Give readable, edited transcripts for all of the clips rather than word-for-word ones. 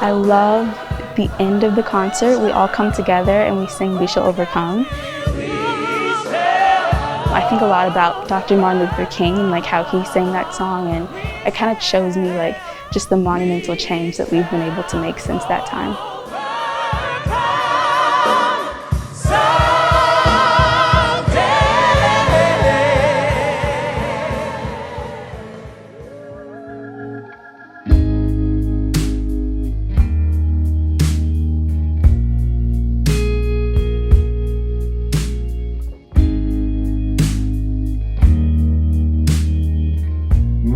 I love the end of the concert. We all come together and we sing "We Shall Overcome." I think a lot about Dr. Martin Luther King and like how he sang that song, and it kind of shows me like just the monumental change that we've been able to make since that time.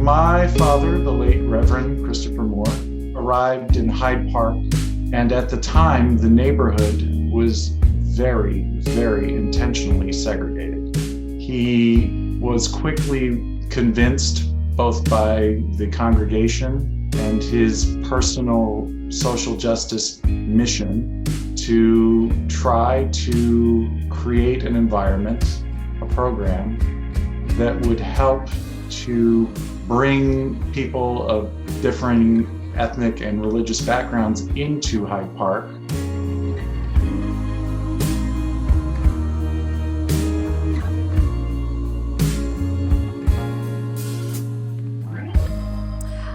My father, the late Reverend Christopher Moore, arrived in Hyde Park, and at the time, the neighborhood was very, very intentionally segregated. He was quickly convinced, both by the congregation and his personal social justice mission, to try to create an environment, a program, that would help to bring people of differing ethnic and religious backgrounds into Hyde Park.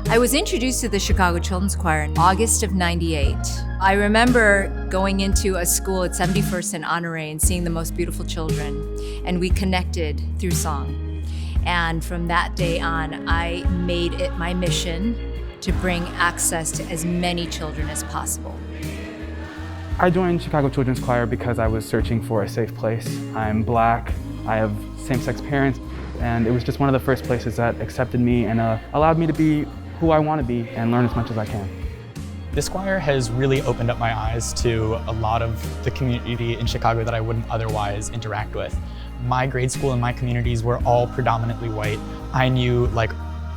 I was introduced to the Chicago Children's Choir in August of '98. I remember going into a school at 71st and Honoré and seeing the most beautiful children, and we connected through song. And from that day on, I made it my mission to bring access to as many children as possible. I joined Chicago Children's Choir because I was searching for a safe place. I'm Black, I have same-sex parents, and it was just one of the first places that accepted me and allowed me to be who I want to be and learn as much as I can. This choir has really opened up my eyes to a lot of the community in Chicago that I wouldn't otherwise interact with. My grade school and my communities were all predominantly white. I knew like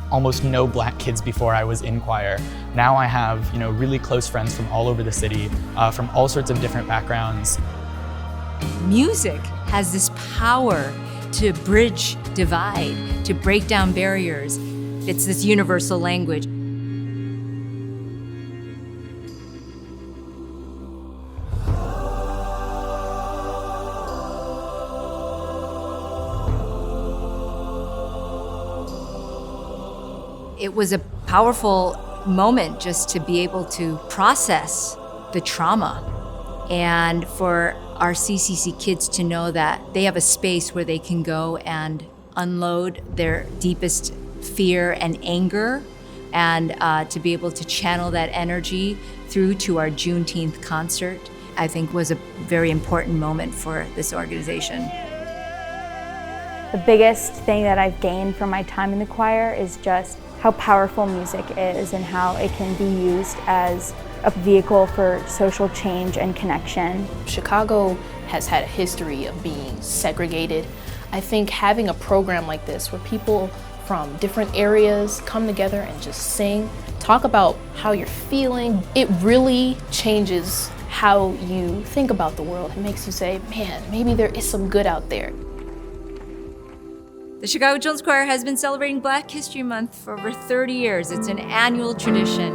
almost no Black kids before I was in choir. Now I have really close friends from all over the city, from all sorts of different backgrounds. Music has this power to bridge divide, to break down barriers. It's this universal language. It was a powerful moment just to be able to process the trauma, and for our CCC kids to know that they have a space where they can go and unload their deepest fear and anger, and to be able to channel that energy through to our Juneteenth concert, I think was a very important moment for this organization. The biggest thing that I've gained from my time in the choir is just how powerful music is and how it can be used as a vehicle for social change and connection. Chicago has had a history of being segregated. I think having a program like this where people from different areas come together and just sing, talk about how you're feeling, it really changes how you think about the world. It makes you say, man, maybe there is some good out there. The Chicago Children's Choir has been celebrating Black History Month for over 30 years. It's an annual tradition.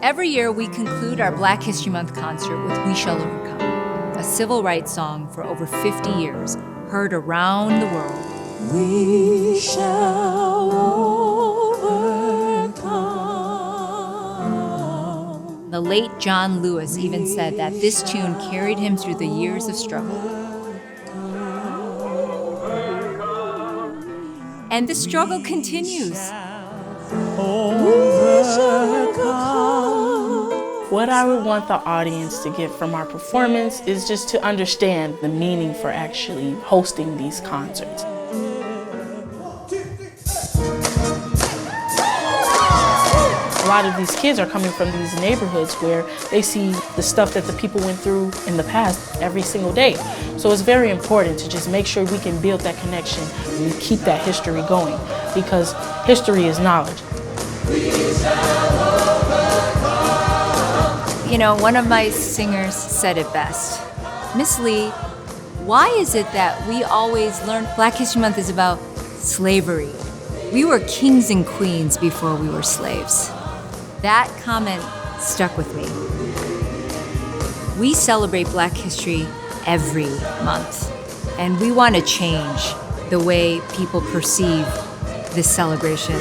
Every year we conclude our Black History Month concert with "We Shall Overcome," a civil rights song for over 50 years, heard around the world. We shall overcome. The late John Lewis even said that this tune carried him through the years of struggle. And the struggle continues. What I would want the audience to get from our performance is just to understand the meaning for actually hosting these concerts. A lot of these kids are coming from these neighborhoods where they see the stuff that the people went through in the past every single day. So it's very important to just make sure we can build that connection and keep that history going, because history is knowledge. You know, one of my singers said it best. Miss Lee, why is it that we always learn Black History Month is about slavery? We were kings and queens before we were slaves. That comment stuck with me. We celebrate Black History every month, and we want to change the way people perceive this celebration.